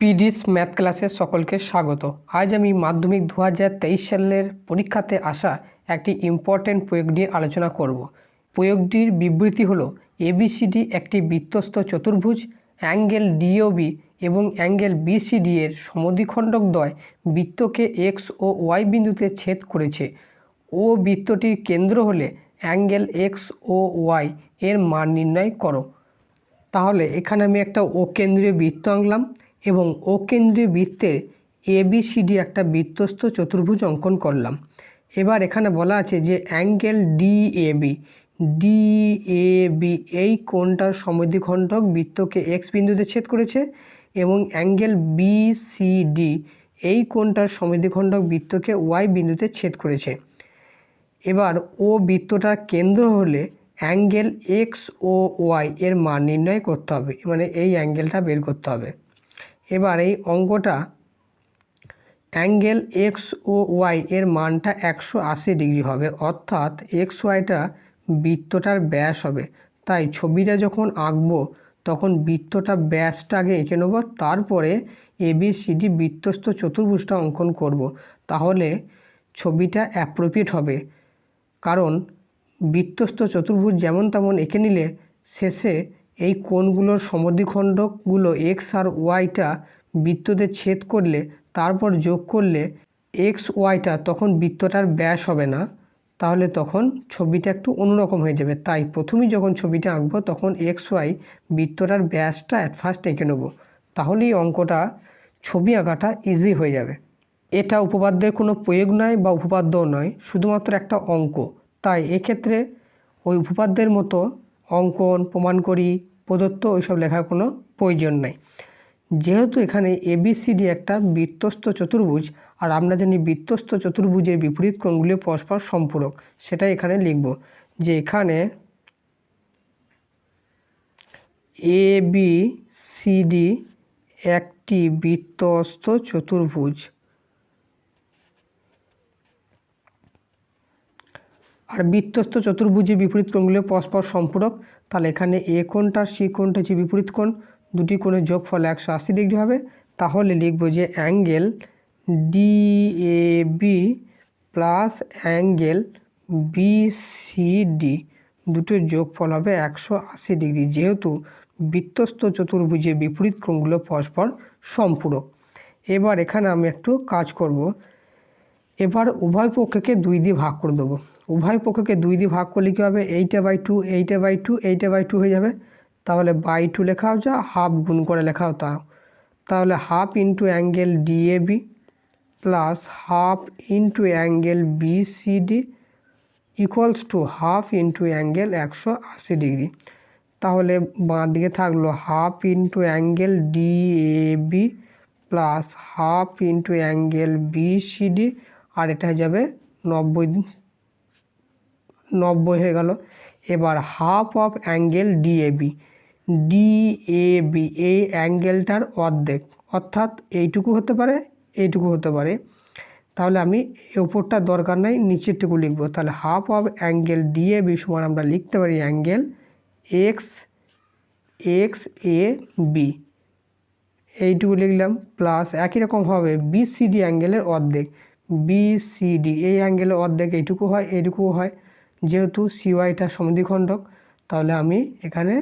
পিডিস math ক্লাসে সকলকে স্বাগত। আজ আমি মাধ্যমিক 2023 সালের পরীক্ষাতে আসা একটি ইম্পর্টেন্ট প্রয়োগ নিয়ে আলোচনা করব। প্রয়োগটির বিবৃতি হলো এবিসিডি একটি বৃত্তস্থ চতুর্ভুজ, অ্যাঙ্গেল ডিওবি এবং অ্যাঙ্গেল বিসিডি এর সমদ্বিখণ্ডক দ্বয় বৃত্তকে এক্স ও ওয়াই বিন্দুতে ছেদ করেছে। ও বৃত্তটির কেন্দ্র হলে অ্যাঙ্গেল এক্স ও ওয়াই এর মান নির্ণয় করো। তাহলে এখানে আমি একটা ও কেন্দ্রীয় বৃত্ত আঁকলাম এবং ও কেন্দ্রীয় বৃত্তের এবিসিডি একটা বৃত্তস্থ চতুর্ভুজ অঙ্কন করলাম। এবার এখানে বলা আছে যে অ্যাঙ্গেল ডিএবি এই কোণটার সমদ্বিখণ্ডক বৃত্তকে এক্স বিন্দুতে ছেদ করেছে এবং অ্যাঙ্গেল বিসিডি এই কোণটার সমদ্বিখণ্ডক বৃত্তকে ওয়াই বিন্দুতে ছেদ করেছে। এবার ও বৃত্তটার কেন্দ্র হলে অ্যাঙ্গেল এক্স ও ওয়াই এর মান নির্ণয় করতে হবে, মানে এই অ্যাঙ্গেলটা বের করতে হবে। এবার এই অঙ্কটা অ্যাঙ্গেল এক্স ও ওয়াই এর মানটা 180 ডিগ্রি হবে, অর্থাৎ এক্স ওয়াইটা বৃত্তটার ব্যাস হবে। তাই ছবিটা যখন আঁকবো তখন বৃত্তটা ব্যাসটা আগে এঁকে নেব, তারপরে এবিসিডি বৃত্তস্থ চতুর্ভুজটা অঙ্কন করব। তাহলে ছবিটা অ্যাপ্রোপ্রিয়েট হবে, কারণ বৃত্তস্থ চতুর্ভুজ যেমন তেমন এঁকে নিলে শেষে এই কোণগুলোর সমদ্বিখণ্ডকগুলো এক্স আর ওয়াইটা বৃত্ততে ছেদ করলে তারপর যোগ করলে এক্স ওয়াইটা তখন বৃত্তটার ব্যাস হবে না, তাহলে তখন ছবিটা একটু অন্যরকম হয়ে যাবে। তাই প্রথমেই যখন ছবিটা আঁকবো তখন এক্স ওয়াই বৃত্তটার ব্যাসটা অ্যাট ফার্স্ট এঁকে নেবো, তাহলেই অঙ্কটা ছবি আঁকাটা ইজি হয়ে যাবে। এটা উপপাদ্যের কোনো প্রয়োগ নয় বা উপপাদ্যও নয়, শুধুমাত্র একটা অঙ্ক। তাই এক্ষেত্রে ওই উপপাদ্যের মতো অঙ্কন, প্রমাণ করি, প্রদত্ত ওইসব লেখার কোনো প্রয়োজন নাই। যেহেতু এখানে এবিসিডি একটা বৃত্তস্থ চতুর্ভুজ, আর আমরা জানি বৃত্তস্থ চতুর্ভুজের বিপরীত কোণগুলি পরস্পর সম্পূরক, সেটাই এখানে লিখব যে এখানে এবিসিডি একটি বৃত্তস্থ চতুর্ভুজ, আর বৃত্তস্থ চতুর্ভুজের বিপরীত কোণগুলি পরস্পর সম্পূরক। তাহলে এখানে এ কোণটার সি কোণটা হচ্ছে বিপরীত কোণ, দুটি কোণের যোগফল 180 ডিগ্রি হবে। তাহলে লিখব যে angle DAB plus angle BCD দুটোর যোগফল হবে 180 ডিগ্রি, যেহেতু বৃত্তস্থ চতুর্ভুজের বিপরীত কোণগুলো পরস্পর সম্পূরক। এবার এখানে আমি একটু কাজ করব। এবার উভয় পক্ষকে 2 দিয়ে ভাগ করে দেবো। উভয় পক্ষকে 2 দিয়ে ভাগ করলে কী হবে, 8/2 8/2 8/2 হয়ে যাবে। তাহলে বাই 2 লেখাও যা, হাফ গুণ করে লেখাও তাও। তাহলে half into angle DAB plus half into angle BCD equals to half into angle 180 degree. তাহলে বাঁ দিকে থাকলো half into angle DAB plus half into angle BCD, আর এটা হয়ে যাবে 90 হয়ে গেল। এবার হাফ অফ অ্যাঙ্গেল ডিএবি এই অ্যাঙ্গেলটার অর্ধেক, অর্থাৎ এইটুকু হতে পারে, এইটুকু হতে পারে। তাহলে আমি ওপরটা দরকার নাই, নিচেরটুকু লিখবো। তাহলে হাফ অফ অ্যাঙ্গেল ডিএবি সমান আমরা লিখতে পারি অ্যাঙ্গেল এক্স এ বি, এইটুকু লিখলাম, প্লাস একই রকম হবে বিসিডি অ্যাঙ্গেলের অর্ধেক, বিসিডি এই অ্যাঙ্গেলের অর্ধেক এইটুকু হয়, এইটুকুও হয়। যেহেতু সিওয়াইটা সমদ্বিখণ্ডক, তাহলে আমি এখানে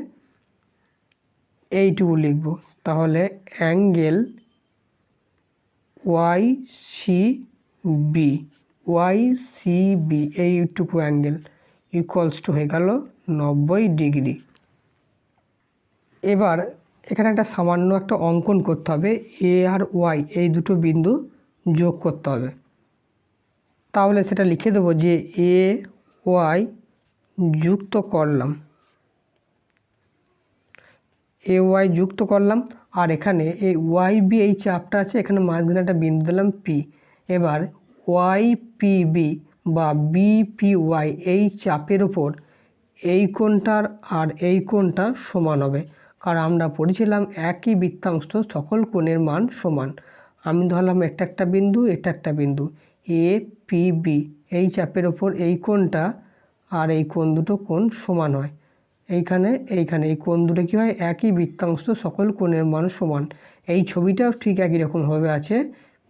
এইটুকু লিখব। তাহলে অ্যাঙ্গেল ওয়াইসিবি এইটুকু অ্যাঙ্গেল ইকুয়ালস টু হয়ে গেল 90 ডিগ্রি। এবার এখানে একটা সামান্য একটা অঙ্কন করতে হবে, এ আর ওয়াই এই দুটো বিন্দু যোগ করতে হবে। তাহলে সেটা লিখে দেবো যে এ ওয়াই যুক্ত করলাম, এ ওয়াই যুক্ত করলাম, আর এখানে এই ওয়াই বি এই চাপটা আছে, এখানে মাঝখানে একটা বিন্দু দিলাম পি। এবার ওয়াই পি বি বা বিপি ওয়াই এই চাপের ওপর এই কোণটার আর এই কোণটা সমান হবে, কারণ আমরা পড়েছিলাম একই বৃত্তাংশ সকল কোণের মান সমান। আমি ধরলাম এটা একটা বিন্দু, এটা একটা বিন্দু, এ পি বি এই চাপের ওপর এই কোণটা আর এই কোণ দুটো কোণ সমান হয়। এইখানে এই কোণ দুটো কী হয়, একই বৃত্তাংশ সকল কোণের মান সমান। এই ছবিটাও ঠিক একই রকমভাবে আছে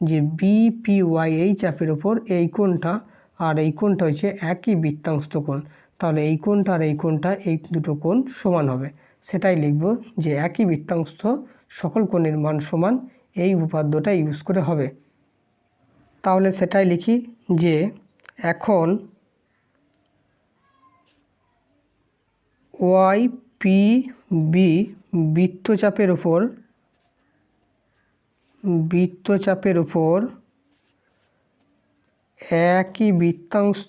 যে বিপিওয়াই এই চাপের ওপর এই কোণটা আর এই কোণটা হচ্ছে একই বৃত্তাংশ কোণ। তাহলে এই কোণটা আর এই কোণটা এই দুটো কোণ সমান হবে, সেটাই লিখব যে একই বৃত্তাংশ সকল কোণের মান সমান, এই উপপাদ্যটা ইউজ করে হবে। তাহলে সেটাই লিখি যে এখন ওয়াইপিবি বৃত্তচাপের ওপর একই বৃত্তাংশ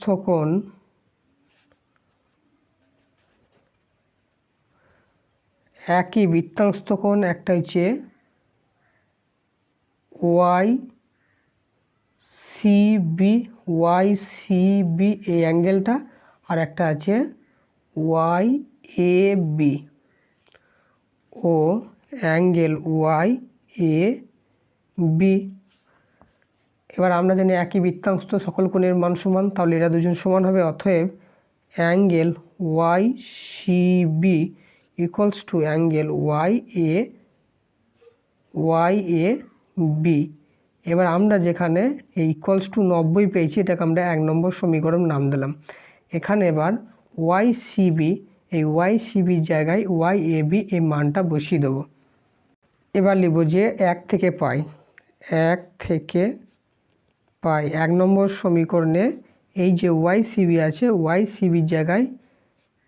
কোণ একটা হচ্ছে ওয়াইসিবি এই অ্যাঙ্গেলটা, আর একটা আছে ওয়াইএবি ও অ্যাঙ্গেল ওয়াইএবি। এবার আমরা জানি একই বৃত্তাংশ সকল কোণের মান সমান, তাহলে এরা দুজন সমান হবে। অতএব অ্যাঙ্গেল ওয়াইসিবি ইকুয়ালস টু অ্যাঙ্গেল ওয়াইএবি। এবার আমরা যেখানে এই ইকুয়ালস টু 90 পেয়েছি, এটাকে আমরা 1 নম্বর সমীকরণ নাম দিলাম। এখানে এবার ওয়াইসিবি, এই ওয়াইসিবির জায়গায় ওয়াইএবি এই মানটা বসিয়ে দেবো। এবার লিখব যে 1 থেকে পাই 1 নম্বর সমীকরণে এই যে ওয়াইসিবি আছে, ওয়াইসিবির জায়গায়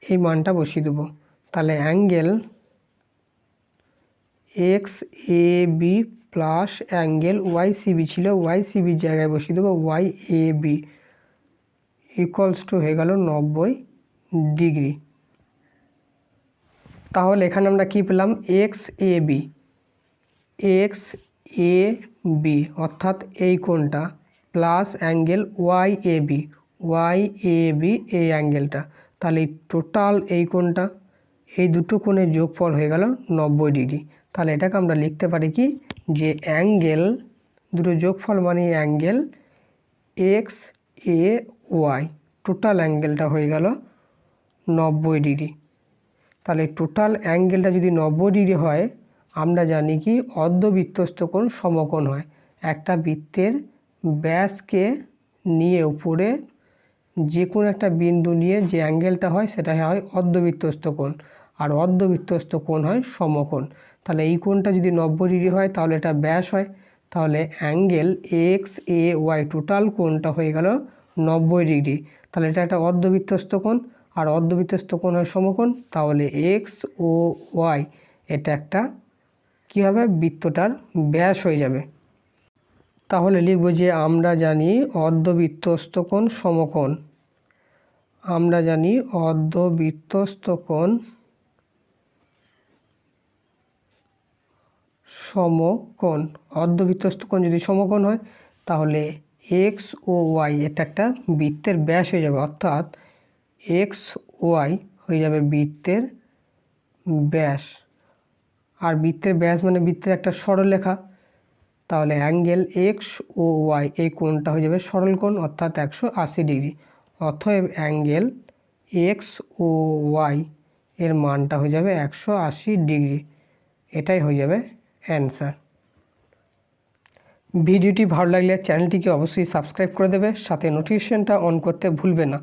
এই মানটা বসিয়ে দেবো। তাহলে angle x A B plus angle ওয়াইসিবি ছিল, ওয়াইসিবির জায়গায় বসিয়ে দেবো ওয়াইএবি ইকুয়ালস টু হয়ে গেল 90 ডিগ্রি। তাহলে এখানে আমরা কি পেলাম, এক্স এ বি অর্থাৎ এই কোণটা প্লাস অ্যাঙ্গেল ওয়াইএবি এই অ্যাঙ্গেলটা। তাহলে টোটাল এই কোণটা, এই দুটো কোণের যোগফল হয়ে গেল 90 ডিগ্রি। তাহলে এটাকে আমরা লিখতে পারি কি, যে অ্যাঙ্গেল দুটো যোগফল মানে angle x A Y, total অ্যাঙ্গেলটা হয়ে গেল 90 ডিগ্রি। তাহলে টোটাল অ্যাঙ্গেলটা যদি 90 ডিগ্রি হয়, আমরা জানি কি অর্ধবৃত্তস্থ কোণ সমকোণ হয়। একটা বৃত্তের ব্যাসকে নিয়ে উপরে যে কোনো একটা বিন্দু নিয়ে যে অ্যাঙ্গেলটা হয় সেটা হয় অর্ধবৃত্তস্থ কোণ, আর অর্ধবৃত্তস্থ কোণ হয় সমকোণ। তাহলে এই কোণটা যদি 90 ডিগ্রি হয় তাহলে এটা ব্যাস হয়। তাহলে angle x A Y total কোণটা হয়ে গেল 90 ডিগ্রি। তাহলে এটা একটা অর্ধবৃত্তস্থ কোণ, আর অর্ধবৃত্তস্থ কোণ হয় সমকোণ। তাহলে এক্স ও ওয়াই এটা একটা কী হবে, বৃত্তটার ব্যাস হয়ে যাবে। তাহলে লিখব যে আমরা জানি অর্ধবৃত্তস্থ কোণ সমকোণ, আমরা জানি অর্ধবৃত্তস্থ কোণ সমকোণ। অর্ধবৃত্তস্থ কোণ যদি সমকোণ হয় তাহলে এক্স ও ওয়াই এটা একটা বৃত্তের ব্যাস হয়ে যাবে, অর্থাৎ এক্স ওয়াই হয়ে যাবে বৃত্তের ব্যাস। আর বৃত্তের ব্যাস মানে বৃত্তের একটা সরলরেখা। তাহলে অ্যাঙ্গেল এক্স ও ওয়াই এই কোণটা হয়ে যাবে সরল কোণ, অর্থাৎ 180 ডিগ্রি। অতএব অ্যাঙ্গেল এক্স ও ওয়াই এর মানটা হয়ে যাবে 180 ডিগ্রি। এটাই হয়ে যাবে অ্যান্সার। ভিডিওটি ভালো লাগলে চ্যানেলটিকে অবশ্যই সাবস্ক্রাইব করে দেবে, সাথে নোটিফিকেশনটা অন করতে ভুলবে না।